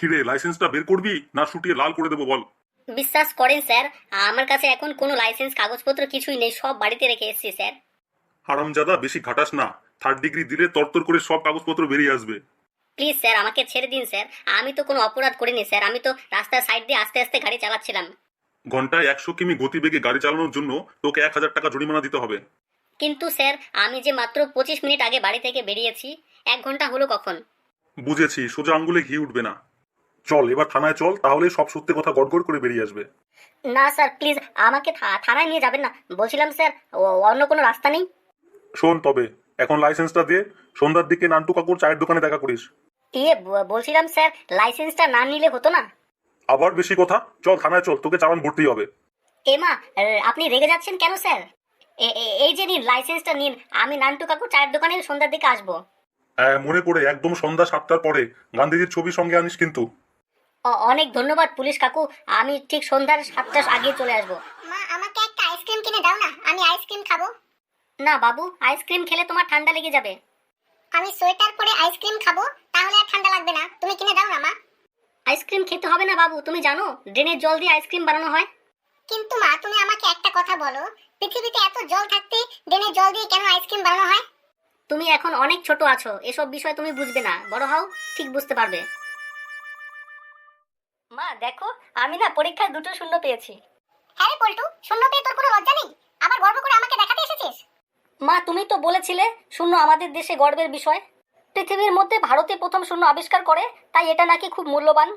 কিরে, লাইসেন্সটা বের করবি না শুটিয়ে লাল করে দেবো বল? বিশ্বাস করেন স্যার, আমার কাছে এখন কোনো লাইসেন্স কাগজপত্র কিছুই নেই, সব বাড়িতে রেখে এসেছি স্যার। হারামজাদা, বেশি ঘাটাস না। 3rd ডিগ্রি দিলে তরতর করে সব কাগজপত্র বেরিয়ে আসবে। প্লিজ স্যার, আমাকে ছেড়ে দিন স্যার। আমি তো কোনো অপরাধ করিনি স্যার, আমি তো রাস্তার সাইড দিয়ে আস্তে আস্তে গাড়ি চালাচ্ছিলাম। ঘন্টায় 100 কিমি গতিবেগে গাড়ি চালানোর জন্য তোকে 1000 টাকা জরিমানা দিতে হবে। কিন্তু স্যার, আমি যে মাত্র 25 মিনিট আগে বাড়ি থেকে বেরিয়েছি, 1 ঘন্টা হলো কখন? বুঝেছি, সোজা আঙ্গুলে ঘি উঠবে না। চল এবার থানায় চল, তাহলে সব সত্যি কথা গড়গড় করে বেরিয়ে আসবে। না স্যার, প্লিজ আমাকে থানায় নিয়ে যাবেন না। বলছিলাম স্যার, অন্য কোনো রাস্তা নেই? শোন তবে, এখন লাইসেন্সটা দিয়ে সন্ধ্যার দিকে নান্টু কাকুর চায়ের দোকানে দেখা করিস। বলছিলাম স্যার, লাইসেন্সটা না নিলে হতো না? আবার বেশি কথা, চল থানায় চল, তোকে চালান ভরতেই হবে। এমা, আপনি রেগে যাচ্ছেন কেন স্যার? এই যে নিন লাইসেন্সটা নিন, আমি নান্টু কাকু চায়ের দোকানে সন্ধ্যার দিকে আসবো। হ্যাঁ, মনে করে একদম সন্ধ্যা 7টার পরে গান্ধীজির ছবি সঙ্গে আনিস কিন্তু। অনেক ধন্যবাদ পুলিশ কাকু, আমি ঠিক সন্ধ্যার 7টার আগে চলে আসবো। মা, আমাকে একটা আইসক্রিম কিনে দাও না, আমি আইসক্রিম খাবো। না বাবু, আইসক্রিম খেলে তোমার ঠান্ডা লেগে যাবে। আমি সোয়েটার পরে আইসক্রিম খাবো, তাহলে আর ঠান্ডা লাগবে না। তুমি কিনে দাও না মা। আইসক্রিম খেতে হবে না বাবু, তুমি জানো ড্রেনের জল দিয়ে আইসক্রিম বানানো হয়? কিন্তু মা, তুমি আমাকে একটা কথা বলো, পৃথিবীতে এত জল থাকতে ড্রেনের জল দিয়ে কেন আইসক্রিম বানানো হয়? তুমি এখন অনেক ছোট আছো, এসব বিষয় তুমি বুঝবে না, বড় হও ঠিক বুঝতে পারবে। মা দেখো, আমি না পরীক্ষায় 2টো শূন্য পেয়েছি। হ্যাঁ রে পল্টু, শূন্য পেয়ে তোর কোনো লজ্জা নেই? আবার গর্ব করে আমাকে দেখাতে এসেছিস? মা তুমি তো বলেছিলে শূন্য আমাদের দেশে গর্বের বিষয়। পৃথিবীর মধ্যে ভারতে প্রথম শূন্য আবিষ্কার করে, তাই এটা নাকি খুব মূল্যবান।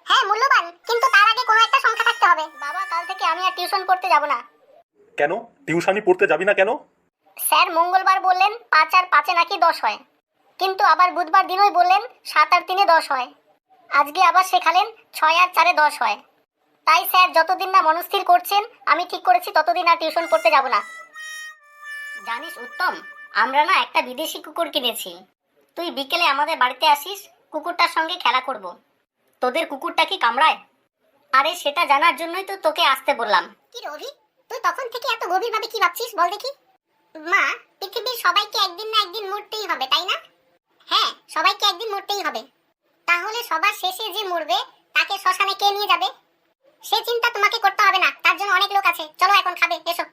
হ্যাঁ মূল্যবান, কিন্তু তার আগে কোনো একটা সংখ্যা থাকতে হবে। বাবা, কাল থেকে আমি আর টিউশন পড়তে যাব না। কেন টিউশনি পড়তে যাবি না কেন? স্যার মঙ্গলবার বললেন 5 আর 5-এ নাকি 10 হয়, কিন্তু আবার বুধবার দিনই বললেন 7 আর 3-এ 10 হয়। আজকে আবার শেখালেন 6 আর 4-এ 10 হয়। তাই স্যার যতদিন না মনস্থির করছেন, আমি ঠিক করেছি ততদিন আর টিউশন পড়তে যাব না। জানিস উত্তম, আমরা না একটা বিদেশি কুকুর কিনেছি। তুই বিকেলে আমাদের বাড়িতে আসিস, কুকুরটার সঙ্গে খেলা করব। তোদের কুকুরটা কি কামড়ায়? আরে সেটা জানার জন্যই তো তোকে আসতে বললাম। কি রবি, তুই তখন থেকে এত গভীরভাবে কি ভাবছিস বল দেখি? মা, পৃথিবীর সবাইকে একদিন না একদিন মরতেই হবে, তাই না? হ্যাঁ, সবাইকে একদিন মরতেই হবে। তাহলে সবার শেষে যে মরবে তাকে শ্মশানে কে নিয়ে যাবে? সে চিন্তা তোমাকে করতে হবে না, তার জন্য অনেক লোক আছে। চলো এখন খাবে, এসো।